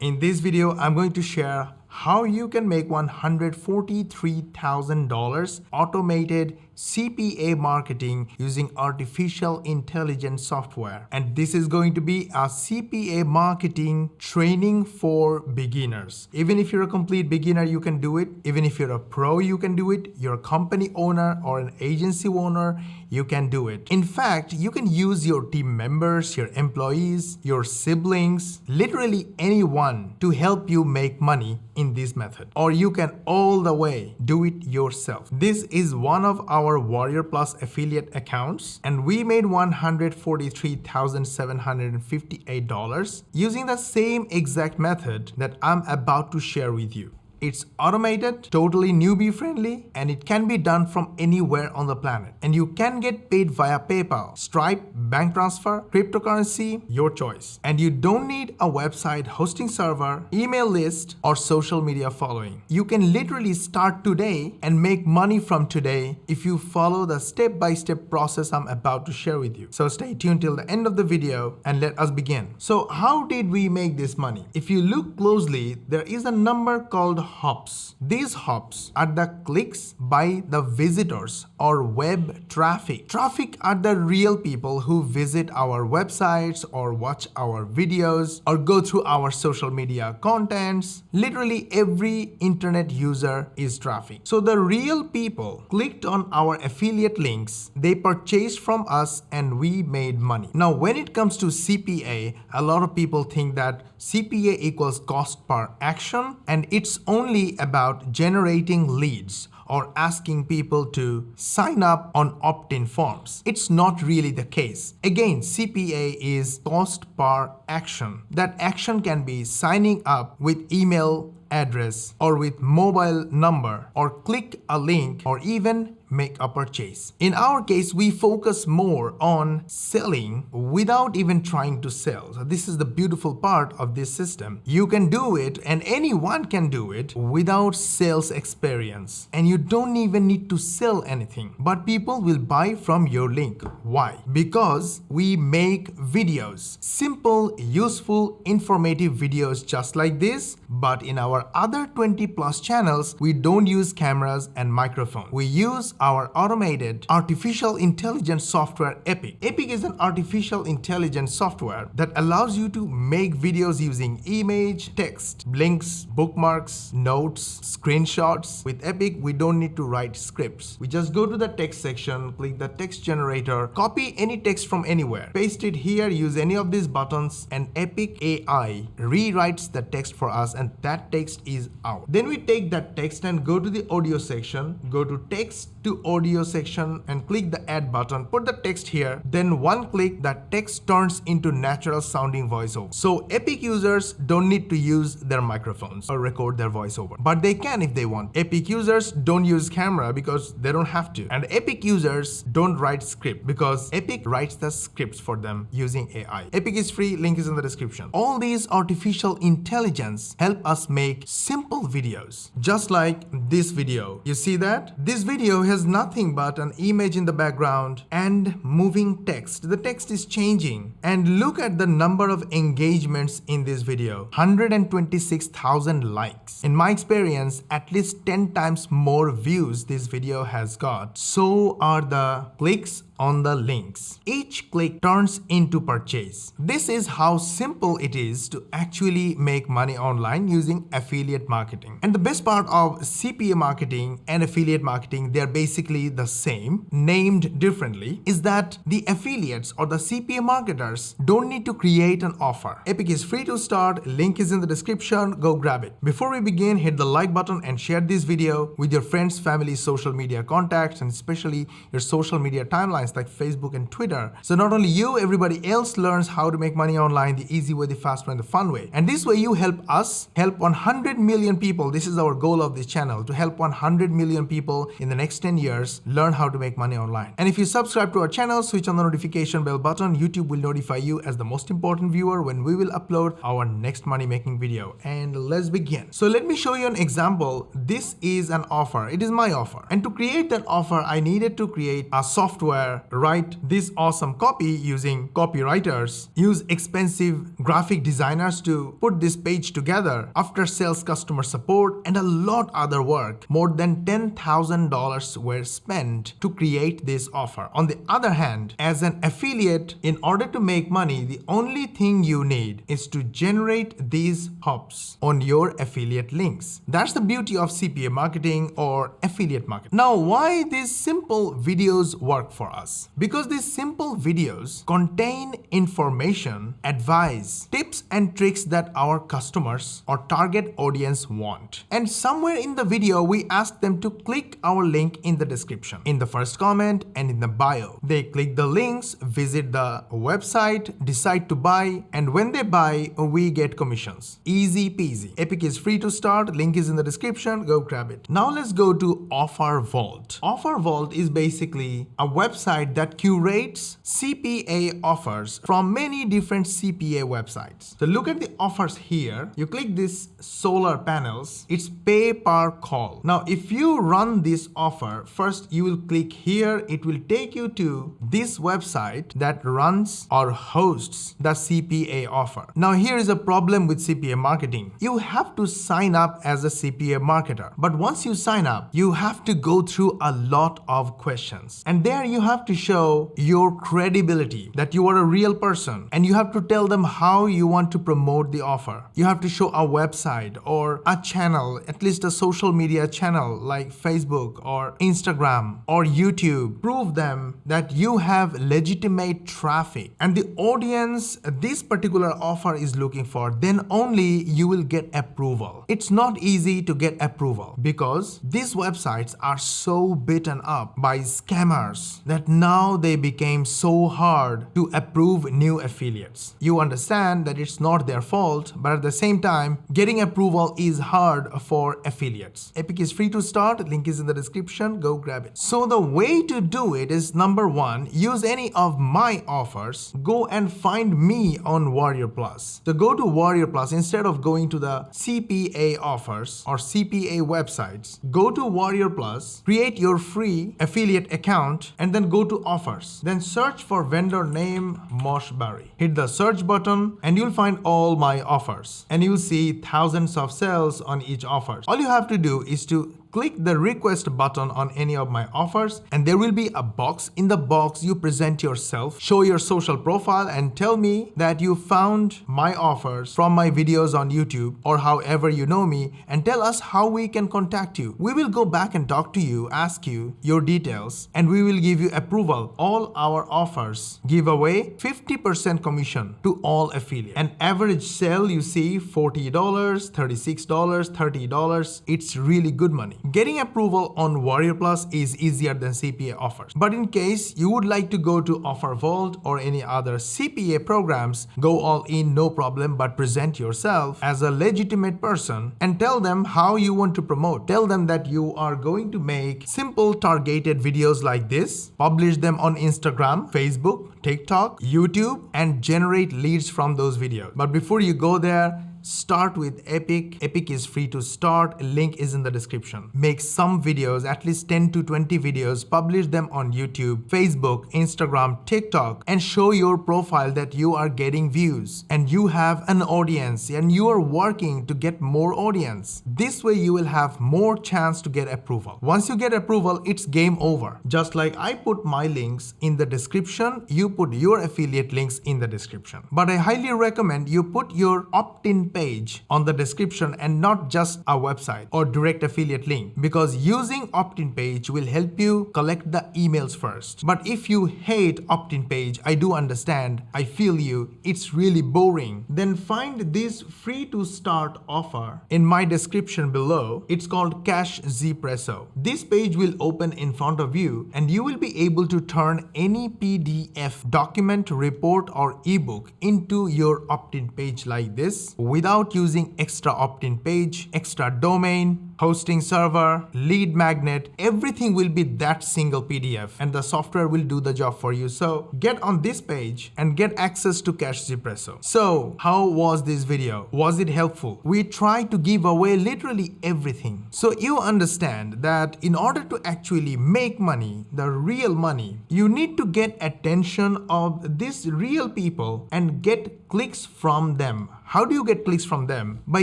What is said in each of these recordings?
In this video, I'm going to share how you can make $143,000 automated CPA marketing using artificial intelligence software. And this is going to be a CPA marketing training for beginners. Even if you're a complete beginner, you can do it. Even if you're a pro, you can do it. You're a company owner or an agency owner, you can do it. In fact, you can use your team members, your employees, your siblings, literally anyone to help you make money in this method. Or you can all the way do it yourself. This is one of our Warrior Plus affiliate accounts, and we made $143,758 using the same exact method that I'm about to share with you. It's automated, totally newbie friendly, and it can be done from anywhere on the planet. And you can get paid via PayPal, Stripe, bank transfer, cryptocurrency, your choice. And you don't need a website hosting server, email list, or social media following. You can literally start today and make money from today if you follow the step-by-step process I'm about to share with you. So stay tuned till the end of the video and let us begin. So how did we make this money? If you look closely, there is a number called hops. These hops are the clicks by the visitors or web traffic. Traffic are the real people who visit our websites or watch our videos or go through our social media contents. Literally every internet user is traffic. So the real people clicked on our affiliate links, they purchased from us and we made money. Now when it comes to CPA, a lot of people think that CPA equals cost per action, and it's only about generating leads or asking people to sign up on opt-in forms. It's not really the case. Again, CPA is cost per action. That action can be signing up with email address or with mobile number or click a link or even make a purchase. In our case, we focus more on selling without even trying to sell. So this is the beautiful part of this system. You can do it and anyone can do it without sales experience. And you don't even need to sell anything, but people will buy from your link. Why? Because we make videos, simple, useful, informative videos just like this, but in our other 20 plus channels, we don't use cameras and microphones. We use our automated artificial intelligence software Epic. Epic is an artificial intelligence software that allows you to make videos using image, text, links, bookmarks, notes, screenshots. With Epic, we don't need to write scripts. We just go to the text section, click the text generator, copy any text from anywhere, paste it here, use any of these buttons, and Epic AI rewrites the text for us, and that text is out. Then we take that text and go to the audio section, go to text to audio section and click the add button, put the text here, then one click, that text turns into natural sounding voiceover. So Epic users don't need to use their microphones or record their voiceover, but they can if they want. Epic users don't use camera because they don't have to. And Epic users don't write script because Epic writes the scripts for them using AI. Epic is free, link is in the description. All these artificial intelligence help us make simple videos, just like this video. You see that? This video has nothing but an image in the background and moving text. The text is changing. And look at the number of engagements in this video. 126,000 likes. In my experience, at least 10 times more views this video has got. So are the clicks on the links. Each click turns into purchase. This is how simple it is to actually make money online using affiliate marketing. And the best part of CPA marketing and affiliate marketing, they're basically the same, named differently, is that the affiliates or the CPA marketers don't need to create an offer. Epic is free to start, link is in the description, go grab it. Before we begin, hit the like button and share this video with your friends, family, social media contacts, and especially your social media timelines like Facebook and Twitter. So not only you, everybody else learns how to make money online the easy way, the fast way, and the fun way. And this way you help us help 100 million people. This is our goal of this channel, to help 100 million people in the next 10 years learn how to make money online. And if you subscribe to our channel, switch on the notification bell button, YouTube will notify you as the most important viewer when we will upload our next money making video. And let's begin. So let me show you an example. This is an offer. It is my offer. And to create that offer, I needed to create a software here, write this awesome copy using copywriters, use expensive graphic designers to put this page together, after sales customer support, and a lot other work. More than $10,000 were spent to create this offer. On the other hand, as an affiliate, in order to make money, the only thing you need is to generate these hops on your affiliate links. That's the beauty of CPA marketing or affiliate marketing. Now, why these simple videos work for us? Because these simple videos contain information, advice, tips and tricks that our customers or target audience want. And somewhere in the video, we ask them to click our link in the description, in the first comment and in the bio. They click the links, visit the website, decide to buy, and when they buy, we get commissions. Easy peasy. Epic is free to start. Link is in the description. Go grab it. Now let's go to Offer Vault. Offer Vault is basically a website that curates CPA offers from many different CPA websites. So look at the offers here. You click this solar panels. It's pay per call. Now, if you run this offer, first you will click here. It will take you to this website that runs or hosts the CPA offer. Now, here is a problem with CPA marketing. You have to sign up as a CPA marketer. But once you sign up, you have to go through a lot of questions. And there you have to show your credibility, that you are a real person. And you have to tell them how you want to promote the offer. You have to show a website or a channel, at least a social media channel like Facebook or Instagram or YouTube. Prove them that you have legitimate traffic and the audience this particular offer is looking for. Then only you will get approval. It's not easy to get approval because these websites are so beaten up by scammers that now they became so hard to approve new affiliates. You understand that it's not their fault, but at the same time, getting approval is hard for affiliates. Epic is free to start. Link is in the description. Go grab it. So the way to do it is, number one, use any of my offers. Go and find me on Warrior Plus. So go to Warrior Plus instead of going to the CPA offers or CPA websites. Go to Warrior Plus, create your free affiliate account, and then go to offers. Then search for vendor name Mosh Bari. Hit the search button and you'll find all my offers. And you'll see thousands of sales on each offer. All you have to do is to click the request button on any of my offers and there will be a box. In the box, you present yourself, show your social profile and tell me that you found my offers from my videos on YouTube or however you know me, and tell us how we can contact you. We will go back and talk to you, ask you your details, and we will give you approval. All our offers give away 50% commission to all affiliates. An average sale you see $40, $36, $30. It's really good money. Getting approval on Warrior Plus is easier than CPA offers. But in case you would like to go to Offer Vault or any other CPA programs, go all in, no problem, but present yourself as a legitimate person and tell them how you want to promote. Tell them that you are going to make simple targeted videos like this, publish them on Instagram, Facebook, TikTok, YouTube, and generate leads from those videos. But before you go there, start with Epic. Epic is free to start. Link is in the description. Make some videos, at least 10 to 20 videos, publish them on YouTube, Facebook, Instagram, TikTok, and show your profile that you are getting views and you have an audience and you are working to get more audience. This way you will have more chance to get approval. Once you get approval, it's game over. Just like I put my links in the description, you put your affiliate links in the description. But I highly recommend you put your opt-in page on the description and not just a website or direct affiliate link, because using opt-in page will help you collect the emails first. But if you hate opt-in page, I do understand, I feel you, it's really boring, then find this free to start offer in my description below. It's called Cash Zpresso. This page will open in front of you and you will be able to turn any PDF, document, report or ebook into your opt-in page like this without using extra opt-in page, extra domain, hosting server, lead magnet, everything will be that single PDF and the software will do the job for you. So get on this page and get access to Cash Espresso. So how was this video? Was it helpful? We tried to give away literally everything. So you understand that in order to actually make money, the real money, you need to get attention of these real people and get clicks from them. How do you get clicks from them? By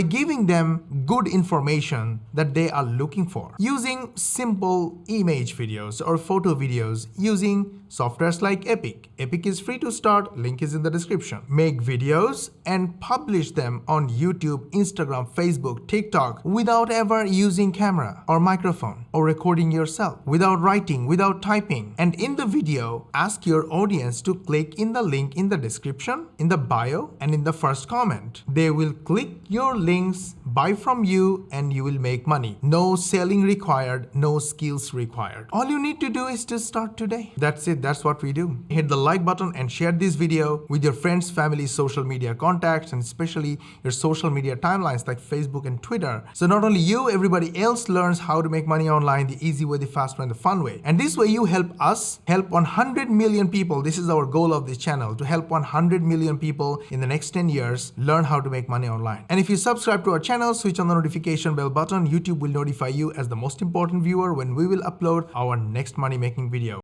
giving them good information that they are looking for. Using simple image videos or photo videos using softwares like Epic. Epic is free to start, link is in the description. Make videos and publish them on YouTube, Instagram, Facebook, TikTok without ever using camera or microphone or recording yourself, without writing, without typing. And in the video, ask your audience to click in the link in the description, in the bio, and in the first comment. They will click your links, buy from you, and you will make money. No selling required, no skills required. All you need to do is to start today. That's it, that's what we do. Hit the like button and share this video with your friends, family, social media contacts, and especially your social media timelines like Facebook and Twitter. So not only you, everybody else learns how to make money online the easy way, the fast way, and the fun way. And this way you help us help 100 million people. This is our goal of this channel, to help 100 million people in the next 10 years learn how to make money online. And if you subscribe to our channel, switch on the notification bell button, YouTube will notify you as the most important viewer when we will upload our next money making video.